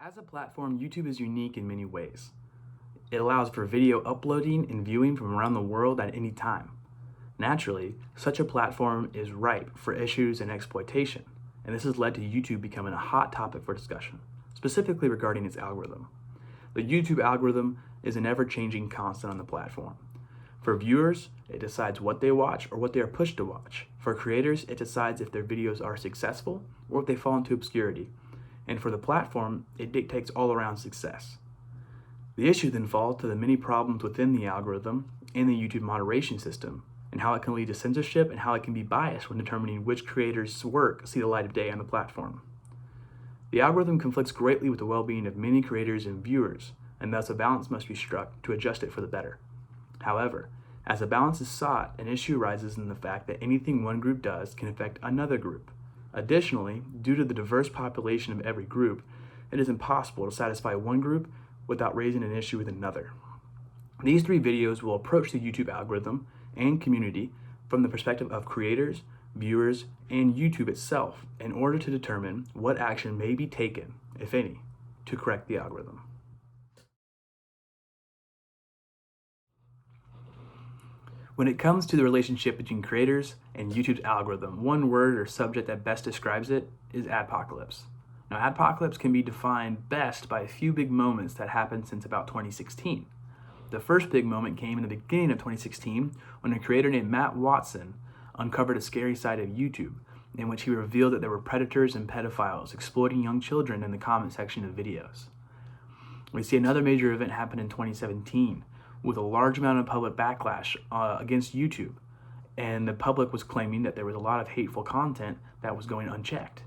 As a platform, YouTube is unique in many ways. It allows for video uploading and viewing from around the world at any time. Naturally, such a platform is ripe for issues and exploitation, and this has led to YouTube becoming a hot topic for discussion, specifically regarding its algorithm. The YouTube algorithm is an ever-changing constant on the platform. For viewers, it decides what they watch or what they are pushed to watch. For creators, it decides if their videos are successful or if they fall into obscurity. And for the platform, it dictates all-around success. The issue then falls to the many problems within the algorithm and the YouTube moderation system, and how it can lead to censorship and how it can be biased when determining which creators' work see the light of day on the platform. The algorithm conflicts greatly with the well-being of many creators and viewers, and thus a balance must be struck to adjust it for the better. However, as a balance is sought, an issue arises in the fact that anything one group does can affect another group. Additionally, due to the diverse population of every group, it is impossible to satisfy one group without raising an issue with another. These three videos will approach the YouTube algorithm and community from the perspective of creators, viewers, and YouTube itself in order to determine what action may be taken, if any, to correct the algorithm. When it comes to the relationship between creators and YouTube's algorithm, one word or subject that best describes it is Adpocalypse. Now, Adpocalypse can be defined best by a few big moments that happened since about 2016. The first big moment came in the beginning of 2016 when a creator named Matt Watson uncovered a scary side of YouTube in which he revealed that there were predators and pedophiles exploiting young children in the comment section of videos. We see another major event happen in 2017 with a large amount of public backlash against YouTube, and the public was claiming that there was a lot of hateful content that was going unchecked.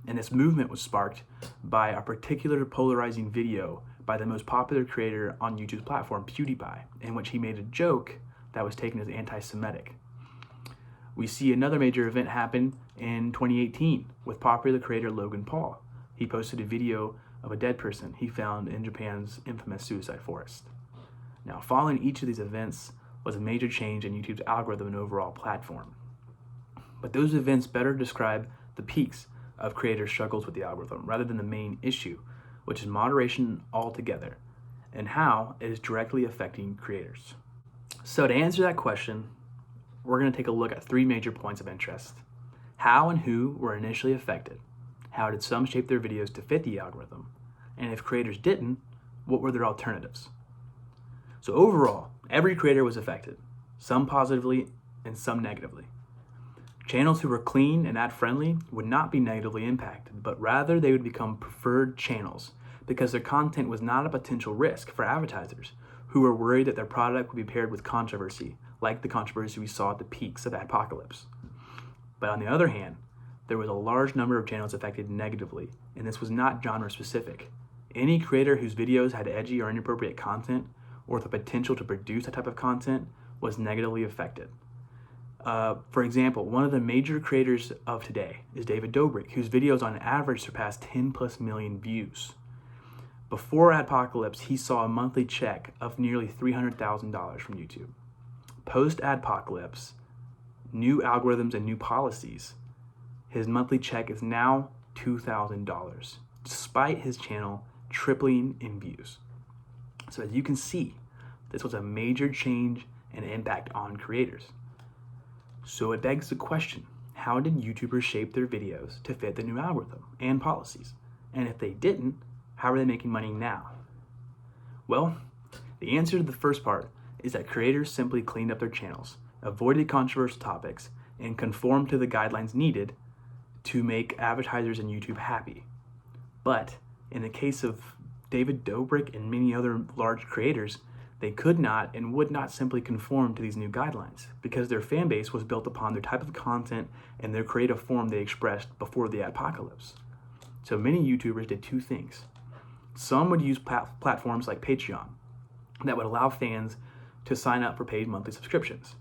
And this movement was sparked by a particular polarizing video by the most popular creator on YouTube's platform, PewDiePie, in which he made a joke that was taken as anti-Semitic. We see another major event happen in 2018 with popular creator Logan Paul. He posted a video of a dead person he found in Japan's infamous suicide forest. Now, following each of these events was a major change in YouTube's algorithm and overall platform. But those events better describe the peaks of creators' struggles with the algorithm rather than the main issue, which is moderation altogether, and how it is directly affecting creators. So to answer that question, we're going to take a look at three major points of interest. How and who were initially affected? How did some shape their videos to fit the algorithm? And if creators didn't, what were their alternatives? So overall, every creator was affected, some positively and some negatively. Channels who were clean and ad-friendly would not be negatively impacted, but rather they would become preferred channels because their content was not a potential risk for advertisers who were worried that their product would be paired with controversy, like the controversy we saw at the peaks of Adpocalypse. But on the other hand, there was a large number of channels affected negatively, and this was not genre specific. Any creator whose videos had edgy or inappropriate content or the potential to produce that type of content was negatively affected. For example, one of the major creators of today is David Dobrik, whose videos on average surpass 10+ million views. Before Adpocalypse, he saw a monthly check of nearly $300,000 from YouTube. Post Adpocalypse, new algorithms and new policies, his monthly check is now $2,000, despite his channel tripling in views. So as you can see, this was a major change and impact on creators. So it begs the question, how did YouTubers shape their videos to fit the new algorithm and policies? And if they didn't, how are they making money now? Well, the answer to the first part is that creators simply cleaned up their channels, avoided controversial topics, and conformed to the guidelines needed to make advertisers and YouTube happy. But in the case of David Dobrik and many other large creators, they could not and would not simply conform to these new guidelines because their fan base was built upon their type of content and their creative form they expressed before the Adpocalypse. So many YouTubers did two things. Some would use platforms like Patreon that would allow fans to sign up for paid monthly subscriptions.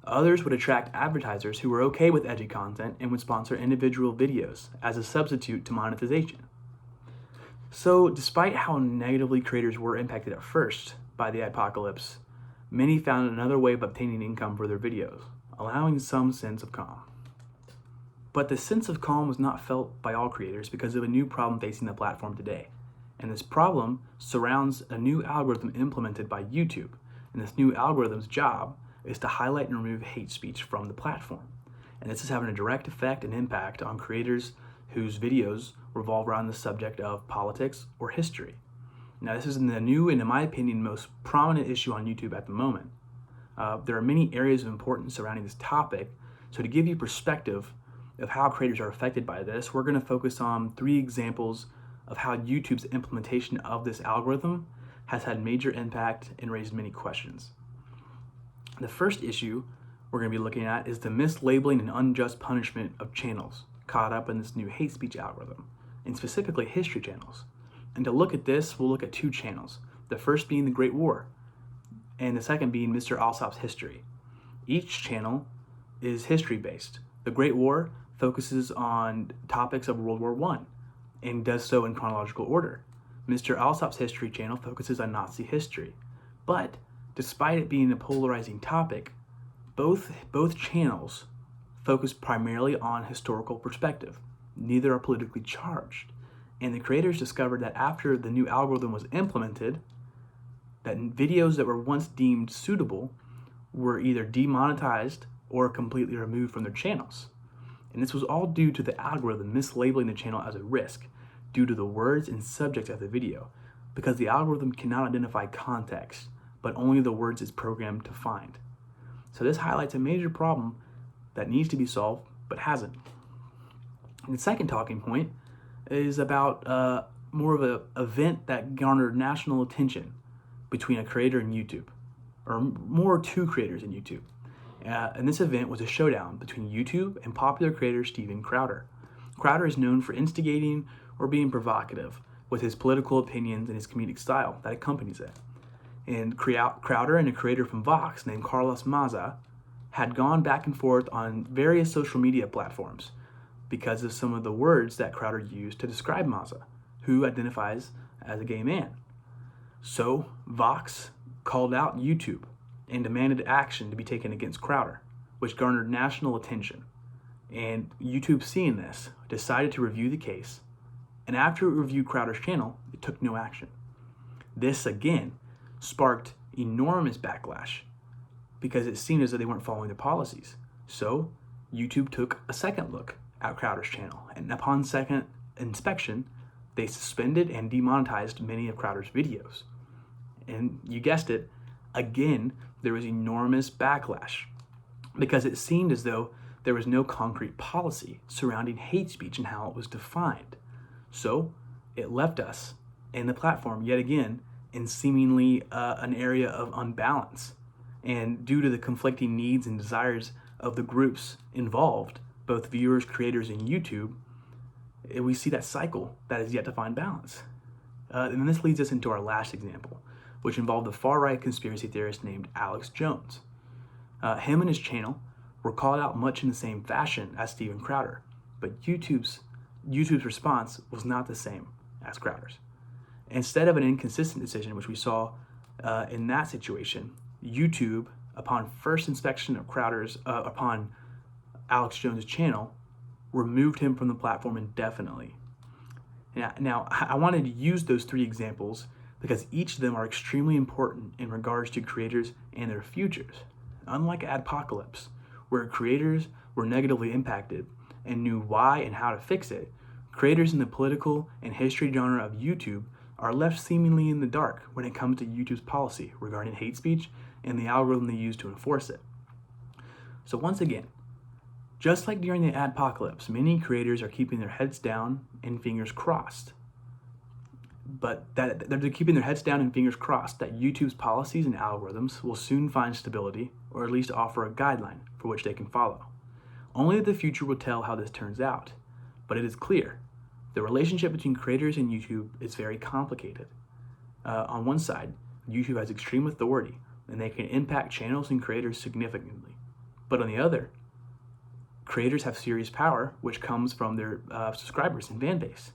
Others would attract advertisers who were okay with edgy content and would sponsor individual videos as a substitute to monetization. So despite how negatively creators were impacted at first by the Adpocalypse, many found another way of obtaining income for their videos, allowing some sense of calm. But the sense of calm was not felt by all creators because of a new problem facing the platform today. And this problem surrounds a new algorithm implemented by YouTube. And this new algorithm's job is to highlight and remove hate speech from the platform. And this is having a direct effect and impact on creators whose videos revolve around the subject of politics or history. Now, this is the new and, in my opinion, most prominent issue on YouTube at the moment. There are many areas of importance surrounding this topic. So to give you perspective of how creators are affected by this, we're going to focus on 3 examples of how YouTube's implementation of this algorithm has had major impact and raised many questions. The first issue we're going to be looking at is the mislabeling and unjust punishment of channels caught up in this new hate speech algorithm, and specifically history channels. And to look at this, we'll look at 2 channels, the first being the Great War, and the second being Mr. Alsop's History. Each channel is history-based. The Great War focuses on topics of World War I and does so in chronological order. Mr. Alsop's History channel focuses on Nazi history. But despite it being a polarizing topic, both channels focus primarily on historical perspective. Neither are politically charged. And the creators discovered that after the new algorithm was implemented, that videos that were once deemed suitable were either demonetized or completely removed from their channels. And this was all due to the algorithm mislabeling the channel as a risk due to the words and subjects of the video, because the algorithm cannot identify context, but only the words it's programmed to find. So this highlights a major problem that needs to be solved, but hasn't. And the second talking point is about more of an event that garnered national attention between a creator and YouTube, or more 2 creators in YouTube. And this event was a showdown between YouTube and popular creator Steven Crowder. Crowder is known for instigating or being provocative with his political opinions and his comedic style that accompanies it. And Crowder and a creator from Vox named Carlos Maza had gone back and forth on various social media platforms because of some of the words that Crowder used to describe Maza, who identifies as a gay man. So Vox called out YouTube and demanded action to be taken against Crowder, which garnered national attention. And YouTube, seeing this, decided to review the case, and after it reviewed Crowder's channel, it took no action. This again sparked enormous backlash because it seemed as though they weren't following the policies. So YouTube took a second look at Crowder's channel, and upon second inspection, they suspended and demonetized many of Crowder's videos. And you guessed it, again, there was enormous backlash because it seemed as though there was no concrete policy surrounding hate speech and how it was defined. So it left us and the platform yet again in seemingly an area of unbalance. And due to the conflicting needs and desires of the groups involved, both viewers, creators, and YouTube, we see that cycle that is yet to find balance. And this leads us into our last example, which involved a far-right conspiracy theorist named Alex Jones. Him and his channel were called out much in the same fashion as Steven Crowder, but YouTube's response was not the same as Crowder's. Instead of an inconsistent decision, which we saw in that situation, YouTube, upon first inspection of upon Alex Jones' channel, removed him from the platform indefinitely. Now, I wanted to use those 3 examples because each of them are extremely important in regards to creators and their futures. Unlike Adpocalypse, where creators were negatively impacted and knew why and how to fix it, creators in the political and history genre of YouTube are left seemingly in the dark when it comes to YouTube's policy regarding hate speech and the algorithm they use to enforce it. So once again, just like during the Adpocalypse, many creators are keeping their heads down and fingers crossed. But that they're keeping their heads down and fingers crossed that YouTube's policies and algorithms will soon find stability, or at least offer a guideline for which they can follow. Only the future will tell how this turns out, but it is clear the relationship between creators and YouTube is very complicated. On one side, YouTube has extreme authority, and they can impact channels and creators significantly. But on the other, creators have serious power, which comes from their subscribers and fan base,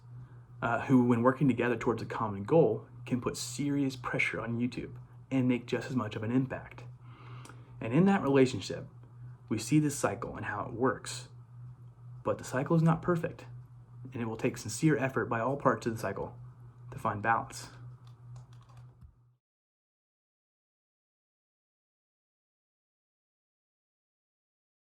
who, when working together towards a common goal, can put serious pressure on YouTube and make just as much of an impact. And in that relationship, we see this cycle and how it works. But the cycle is not perfect, and it will take sincere effort by all parts of the cycle to find balance.